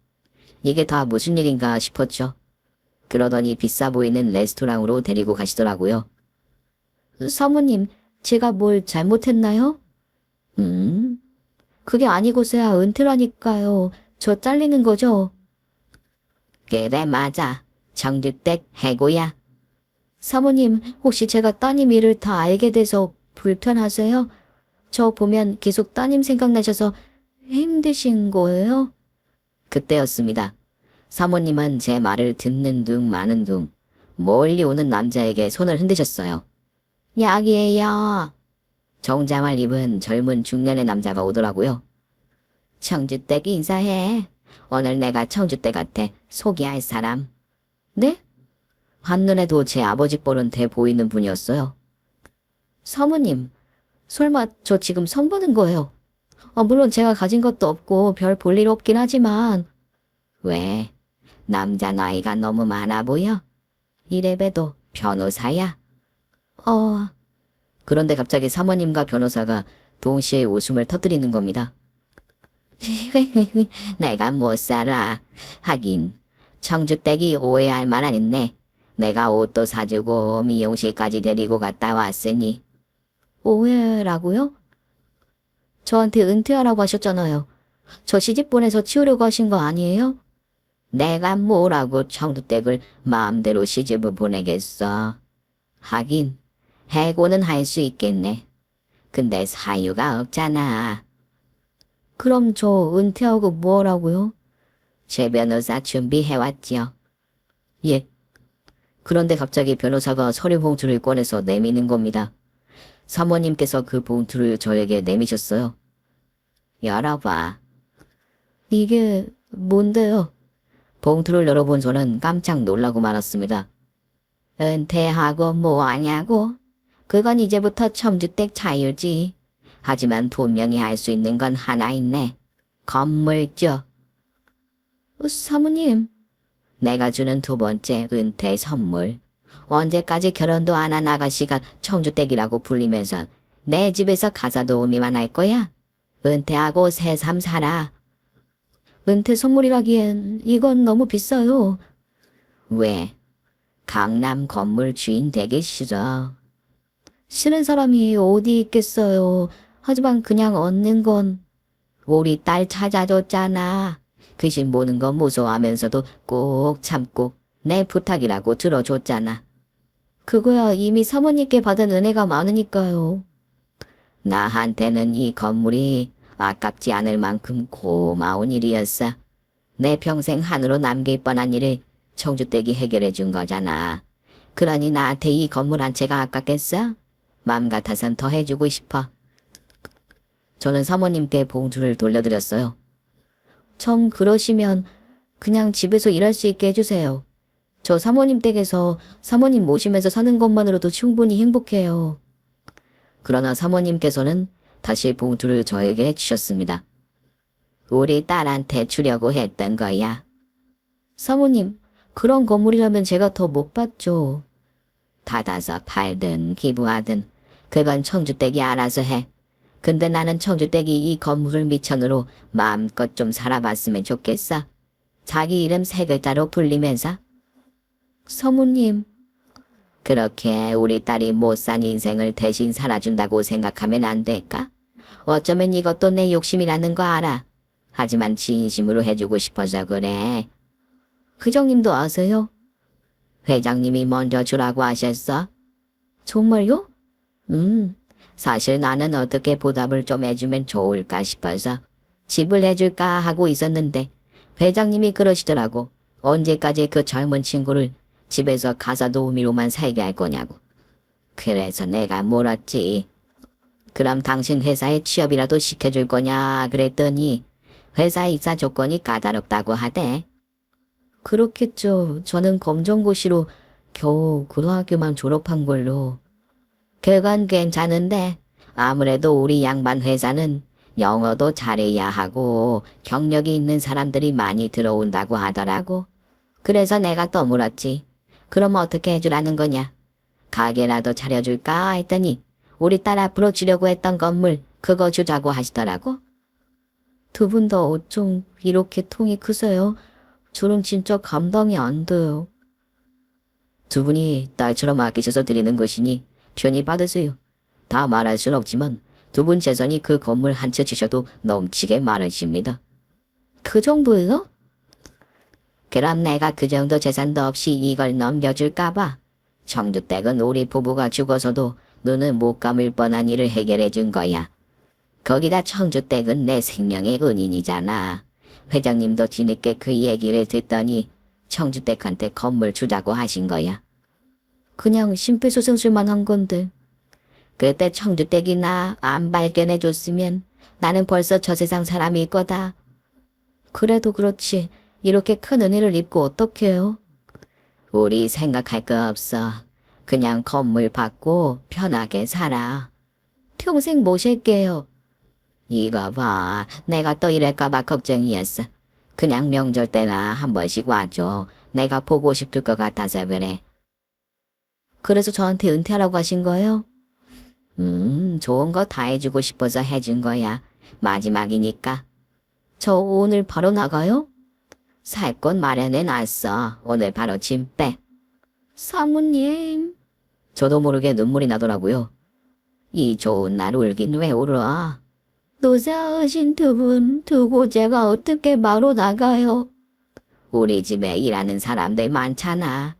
이게 다 무슨 일인가 싶었죠. 그러더니 비싸 보이는 레스토랑으로 데리고 가시더라고요. 사모님, 제가 뭘 잘못했나요? 그게 아니고서야 은퇴라니까요. 저 잘리는 거죠? 그래, 맞아. 정주댁 해고야. 사모님, 혹시 제가 따님 일을 다 알게 돼서 불편하세요? 저 보면 계속 따님 생각나셔서 힘드신 거예요? 그때였습니다. 사모님은 제 말을 듣는 둥 마는 둥 멀리 오는 남자에게 손을 흔드셨어요. 약이에요. 정장을 입은 젊은 중년의 남자가 오더라고요. 청주댁 인사해. 오늘 내가 청주댁한테 소개할 사람. 네? 한눈에도 제 아버지 뻘은 돼 보이는 분이었어요. 사모님, 설마 저 지금 성 보는 거예요? 물론 제가 가진 것도 없고 별 볼 일 없긴 하지만. 왜? 남자 나이가 너무 많아 보여? 이래봬도 변호사야? 그런데 갑자기 사모님과 변호사가 동시에 웃음을 터뜨리는 겁니다. 내가 못 살아. 하긴 청주댁이 오해할 만한 있네. 내가 옷도 사주고 미용실까지 데리고 갔다 왔으니. 오해라고요? 저한테 은퇴하라고 하셨잖아요. 저 시집 보내서 치우려고 하신 거 아니에요? 내가 뭐라고 청주댁을 마음대로 시집을 보내겠어. 하긴 해고는 할 수 있겠네. 근데 사유가 없잖아. 그럼 저 은퇴하고 뭐라고요? 제 변호사 준비해왔지요. 예. 그런데 갑자기 변호사가 서류 봉투를 꺼내서 내미는 겁니다. 사모님께서 그 봉투를 저에게 내미셨어요. 열어봐. 이게 뭔데요? 봉투를 열어본 저는 깜짝 놀라고 말았습니다. 은퇴하고 뭐 하냐고? 그건 이제부터 청주댁 자유지. 하지만 분명히 할 수 있는 건 하나 있네. 건물죠. 사모님. 내가 주는 두 번째 은퇴 선물. 언제까지 결혼도 안 한 아가씨가 청주댁이라고 불리면서 내 집에서 가사 도우미만 할 거야? 은퇴하고 새삼 살아. 은퇴 선물이라기엔 이건 너무 비싸요. 왜? 강남 건물 주인 되기 싫어. 싫은 사람이 어디 있겠어요. 하지만 그냥 얻는 건 우리 딸 찾아줬잖아. 귀신 보는 거 무서워하면서도 꼭 참고 내 부탁이라고 들어줬잖아. 그거야 이미 사모님께 받은 은혜가 많으니까요. 나한테는 이 건물이 아깝지 않을 만큼 고마운 일이었어. 내 평생 한으로 남길 뻔한 일을 청주댁이 해결해 준 거잖아. 그러니 나한테 이 건물 한 채가 아깝겠어? 맘 같아선 더 해주고 싶어. 저는 사모님께 봉투를 돌려드렸어요. 정 그러시면 그냥 집에서 일할 수 있게 해주세요. 저 사모님 댁에서 사모님 모시면서 사는 것만으로도 충분히 행복해요. 그러나 사모님께서는 다시 봉투를 저에게 주셨습니다. 우리 딸한테 주려고 했던 거야. 사모님, 그런 건물이라면 제가 더 못 받죠. 받아서 팔든 기부하든 그건 청주댁이 알아서 해. 근데 나는 청주댁이 이 건물을 미천으로 마음껏 좀 살아봤으면 좋겠어. 자기 이름 세 글자로 불리면서. 사모님, 그렇게 우리 딸이 못 산 인생을 대신 살아준다고 생각하면 안 될까? 어쩌면 이것도 내 욕심이라는 거 알아. 하지만 진심으로 해주고 싶어서 그래. 회장님도 아세요? 회장님이 먼저 주라고 하셨어? 정말요? 사실 나는 어떻게 보답을 좀 해주면 좋을까 싶어서 집을 해줄까 하고 있었는데 회장님이 그러시더라고. 언제까지 그 젊은 친구를 집에서 가사 도우미로만 살게 할 거냐고. 그래서 내가 물었지. 그럼 당신 회사에 취업이라도 시켜줄 거냐 그랬더니 회사 입사 조건이 까다롭다고 하대. 그렇겠죠. 저는 검정고시로 겨우 고등학교만 졸업한 걸로. 그건 괜찮은데 아무래도 우리 양반 회사는 영어도 잘해야 하고 경력이 있는 사람들이 많이 들어온다고 하더라고. 그래서 내가 또 물었지. 그럼 어떻게 해주라는 거냐? 가게라도 차려줄까 했더니 우리 딸 앞으로 주려고 했던 건물 그거 주자고 하시더라고. 두 분 다 어쩜 이렇게 통이 크세요? 저는 진짜 감당이 안 돼요. 두 분이 딸처럼 아끼셔서 드리는 것이니 편히 받으세요. 다 말할 순 없지만 두 분 재산이 그 건물 한 채 주셔도 넘치게 많으십니다. 그 정도예요? 그럼 내가 그 정도 재산도 없이 이걸 넘겨줄까봐. 청주댁은 우리 부부가 죽어서도 눈을 못 감을 뻔한 일을 해결해 준 거야. 거기다 청주댁은 내 생명의 은인이잖아. 회장님도 뒤늦게 그 얘기를 듣더니 청주댁한테 건물 주자고 하신 거야. 그냥 심폐소생술만 한 건데. 그때 청주댁이나 안 발견해 줬으면 나는 벌써 저 세상 사람일 거다. 그래도 그렇지. 이렇게 큰 은혜를 입고 어떡해요? 우리 생각할 거 없어. 그냥 건물 받고 편하게 살아. 평생 모실게요. 이거 봐. 내가 또 이럴까봐 걱정이었어. 그냥 명절 때나 한 번씩 와줘. 내가 보고 싶을 것 같아서 그래. 그래서 저한테 은퇴하라고 하신 거예요? 좋은 거 다 해주고 싶어서 해준 거야. 마지막이니까. 저 오늘 바로 나가요? 살 건 마련해 놨어. 오늘 바로 짐 빼. 사모님. 저도 모르게 눈물이 나더라고요. 이 좋은 날 울긴 왜 울어? 노사하신 두 분 두고 제가 어떻게 바로 나가요? 우리 집에 일하는 사람들 많잖아.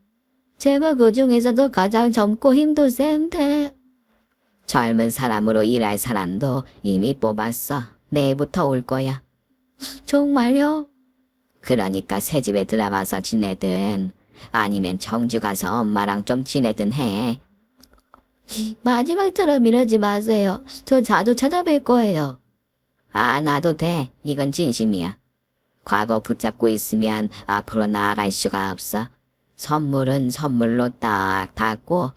제가 그 중에서도 가장 젊고 힘도 센데. 젊은 사람으로 일할 사람도 이미 뽑았어. 내일부터 올 거야. 정말요? 그러니까 새 집에 들어와서 지내든 아니면 청주 가서 엄마랑 좀 지내든 해. 마지막처럼 이러지 마세요. 저 자주 찾아뵐 거예요. 안 와도 돼. 이건 진심이야. 과거 붙잡고 있으면 앞으로 나아갈 수가 없어. 선물은 선물로 딱 닫고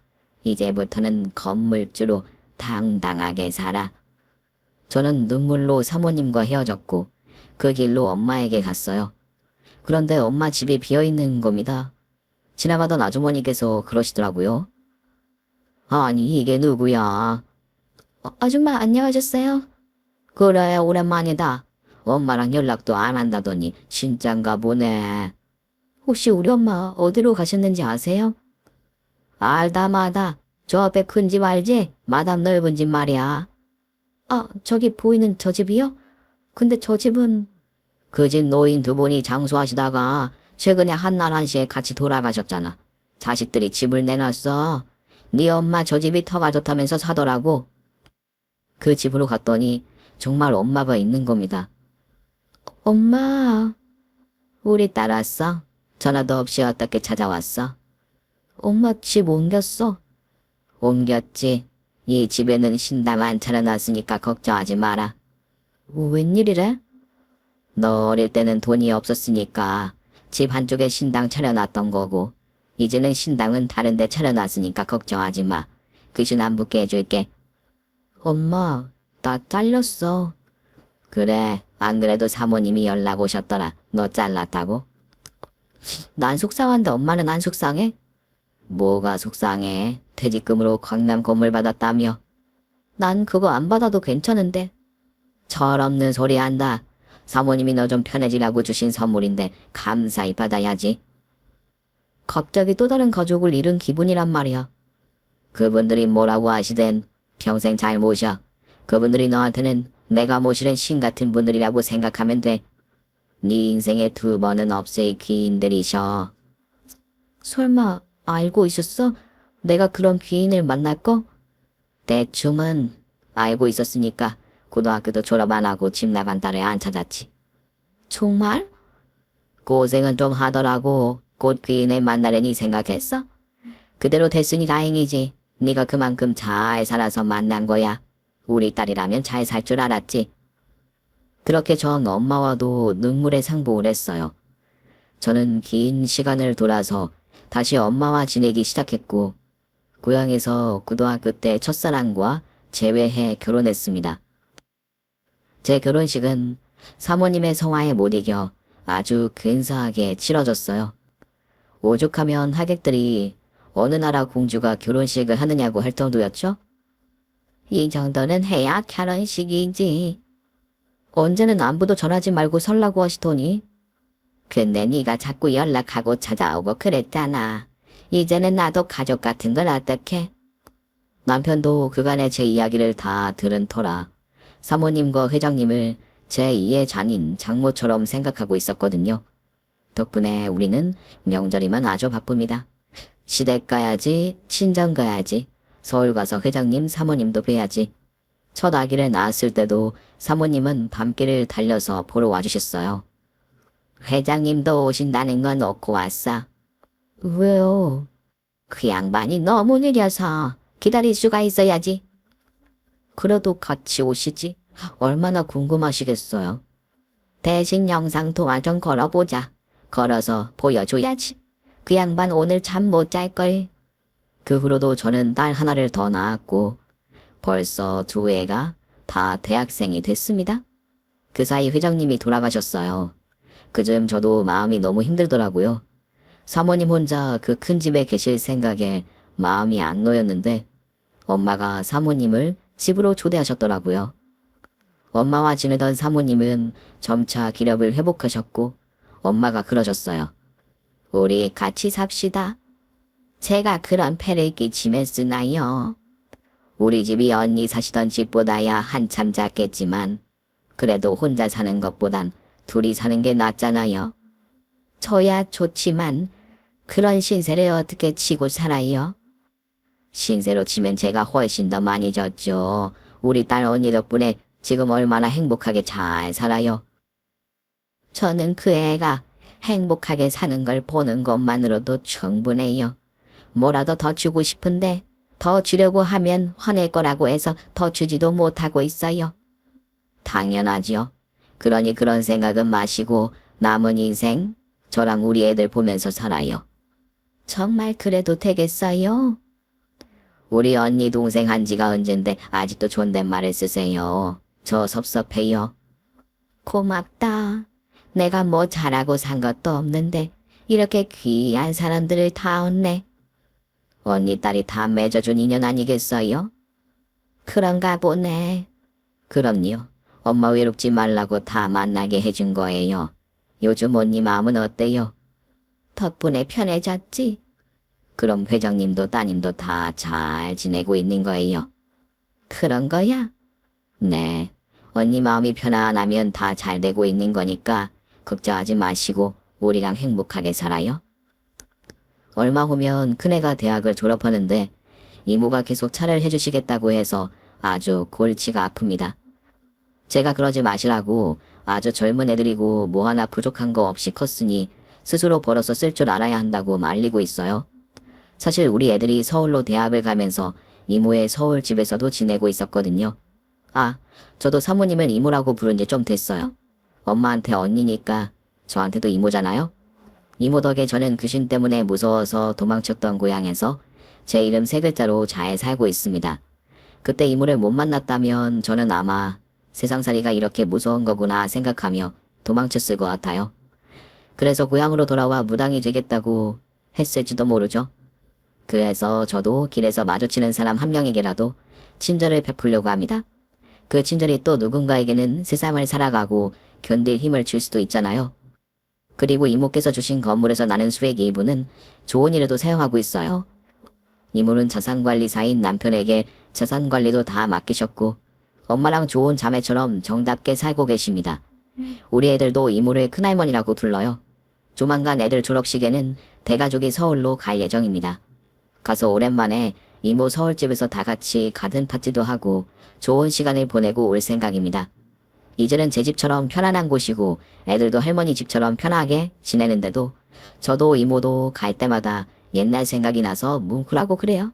이제부터는 건물주로 당당하게 살아. 저는 눈물로 사모님과 헤어졌고 그 길로 엄마에게 갔어요. 그런데 엄마 집이 비어있는 겁니다. 지나가던 아주머니께서 그러시더라고요. 아니 이게 누구야? 아줌마 안녕하셨어요? 그래 오랜만이다. 엄마랑 연락도 안 한다더니 진짠가 보네. 혹시 우리 엄마 어디로 가셨는지 아세요? 알다 마다. 저 앞에 큰 집 알지? 마담 넓은 집 말이야. 아 저기 보이는 저 집이요? 근데 저 집은... 그 집 노인 두 분이 장수하시다가 최근에 한날 한시에 같이 돌아가셨잖아. 자식들이 집을 내놨어. 네 엄마 저 집이 터가 좋다면서 사더라고. 그 집으로 갔더니 정말 엄마가 있는 겁니다. 엄마. 우리 딸 왔어? 전화도 없이 어떻게 찾아왔어? 엄마 집 옮겼어. 옮겼지. 이 집에는 신당 안 차려놨으니까 걱정하지 마라. 웬일이래? 너 어릴 때는 돈이 없었으니까 집 한쪽에 신당 차려놨던 거고 이제는 신당은 다른 데 차려놨으니까 걱정하지 마. 귀신 안 붙게 해줄게. 엄마, 나 잘렸어. 그래, 안 그래도 사모님이 연락 오셨더라. 너 잘랐다고? 난 속상한데 엄마는 안 속상해? 뭐가 속상해? 퇴직금으로 강남 건물 받았다며. 난 그거 안 받아도 괜찮은데. 철없는 소리 한다. 사모님이 너 좀 편해지라고 주신 선물인데 감사히 받아야지. 갑자기 또 다른 가족을 잃은 기분이란 말이야. 그분들이 뭐라고 하시든 평생 잘 모셔. 그분들이 너한테는 내가 모시는 신 같은 분들이라고 생각하면 돼. 네 인생에 두 번은 없을 귀인들이셔. 설마 알고 있었어? 내가 그런 귀인을 만날 거? 대충은 알고 있었으니까 고등학교도 졸업 안 하고 집 나간 딸을 안 찾았지. 정말? 고생은 좀 하더라고. 곧 귀인을 만나려니 생각했어? 그대로 됐으니 다행이지. 네가 그만큼 잘 살아서 만난 거야. 우리 딸이라면 잘 살 줄 알았지. 그렇게 전 엄마와도 눈물의 상봉을 했어요. 저는 긴 시간을 돌아서 다시 엄마와 지내기 시작했고 고향에서 고등학교 때 첫사랑과 재회해 결혼했습니다. 제 결혼식은 사모님의 성화에 못 이겨 아주 근사하게 치러졌어요. 오죽하면 하객들이 어느 나라 공주가 결혼식을 하느냐고 할 정도였죠. 이 정도는 해야 결혼식이지. 언제는 안부도 전하지 말고 설라고 하시더니. 근데 네가 자꾸 연락하고 찾아오고 그랬잖아. 이제는 나도 가족 같은 걸 어떡해. 남편도 그간의 제 이야기를 다 들은 터라 사모님과 회장님을 제2의 잔인 장모처럼 생각하고 있었거든요. 덕분에 우리는 명절이면 아주 바쁩니다. 시댁 가야지, 친정 가야지, 서울 가서 회장님, 사모님도 뵈야지. 첫 아기를 낳았을 때도 사모님은 밤길을 달려서 보러 와주셨어요. 회장님도 오신다는 건 놓고 왔어. 왜요? 그 양반이 너무 느려서 기다릴 수가 있어야지. 그래도 같이 오시지. 얼마나 궁금하시겠어요. 대신 영상 통화 좀 걸어보자. 걸어서 보여줘야지. 그 양반 오늘 잠 못 잘걸. 그 후로도 저는 딸 하나를 더 낳았고 벌써 두 애가 다 대학생이 됐습니다. 그 사이 회장님이 돌아가셨어요. 그즘 저도 마음이 너무 힘들더라고요. 사모님 혼자 그 큰 집에 계실 생각에 마음이 안 놓였는데 엄마가 사모님을 집으로 초대하셨더라고요. 엄마와 지내던 사모님은 점차 기력을 회복하셨고 엄마가 그러셨어요. 우리 같이 삽시다. 제가 그런 패를 끼치면 쓰나요? 우리 집이 언니 사시던 집보다야 한참 작겠지만 그래도 혼자 사는 것보단 둘이 사는 게 낫잖아요. 저야 좋지만 그런 신세를 어떻게 치고 살아요? 신세로 치면 제가 훨씬 더 많이 졌죠. 우리 딸 언니 덕분에 지금 얼마나 행복하게 잘 살아요. 저는 그 애가 행복하게 사는 걸 보는 것만으로도 충분해요. 뭐라도 더 주고 싶은데 더 주려고 하면 화낼 거라고 해서 더 주지도 못하고 있어요. 당연하지요. 그러니 그런 생각은 마시고 남은 인생 저랑 우리 애들 보면서 살아요. 정말 그래도 되겠어요? 우리 언니 동생 한 지가 언젠데 아직도 존댓말을 쓰세요. 저 섭섭해요. 고맙다. 내가 뭐 잘하고 산 것도 없는데 이렇게 귀한 사람들을 다 얻네. 언니 딸이 다 맺어준 인연 아니겠어요? 그런가 보네. 그럼요. 엄마 외롭지 말라고 다 만나게 해준 거예요. 요즘 언니 마음은 어때요? 덕분에 편해졌지? 그럼 회장님도 따님도 다 잘 지내고 있는 거예요. 그런 거야? 네. 언니 마음이 편안하면 다 잘 되고 있는 거니까 걱정하지 마시고 우리랑 행복하게 살아요. 얼마 후면 큰애가 대학을 졸업하는데 이모가 계속 차를 해주시겠다고 해서 아주 골치가 아픕니다. 제가 그러지 마시라고 아주 젊은 애들이고 뭐 하나 부족한 거 없이 컸으니 스스로 벌어서 쓸 줄 알아야 한다고 말리고 있어요. 사실 우리 애들이 서울로 대학을 가면서 이모의 서울 집에서도 지내고 있었거든요. 아, 저도 사모님을 이모라고 부른 지 좀 됐어요. 엄마한테 언니니까 저한테도 이모잖아요. 이모 덕에 저는 귀신 때문에 무서워서 도망쳤던 고향에서 제 이름 세 글자로 잘 살고 있습니다. 그때 이모를 못 만났다면 저는 아마 세상살이가 이렇게 무서운 거구나 생각하며 도망쳤을 것 같아요. 그래서 고향으로 돌아와 무당이 되겠다고 했을지도 모르죠. 그래서 저도 길에서 마주치는 사람 한 명에게라도 친절을 베풀려고 합니다. 그 친절이 또 누군가에게는 세상을 살아가고 견딜 힘을 줄 수도 있잖아요. 그리고 이모께서 주신 건물에서 나는 수익 일부는 좋은 일에도 사용하고 있어요. 이모는 자산관리사인 남편에게 자산관리도 다 맡기셨고 엄마랑 좋은 자매처럼 정답게 살고 계십니다. 우리 애들도 이모를 큰할머니라고 불러요. 조만간 애들 졸업식에는 대가족이 서울로 갈 예정입니다. 가서 오랜만에 이모 서울집에서 다 같이 가든 파티도 하고 좋은 시간을 보내고 올 생각입니다. 이제는 제 집처럼 편안한 곳이고 애들도 할머니 집처럼 편하게 지내는데도 저도 이모도 갈 때마다 옛날 생각이 나서 뭉클하고 그래요.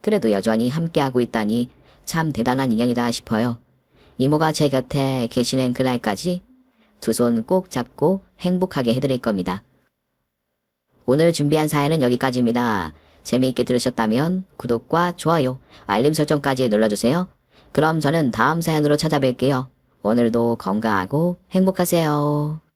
그래도 여전히 함께하고 있다니 참 대단한 인연이다 싶어요. 이모가 제 곁에 계시는 그날까지 두 손 꼭 잡고 행복하게 해드릴 겁니다. 오늘 준비한 사연은 여기까지입니다. 재미있게 들으셨다면 구독과 좋아요, 알림 설정까지 눌러주세요. 그럼 저는 다음 사연으로 찾아뵐게요. 오늘도 건강하고 행복하세요.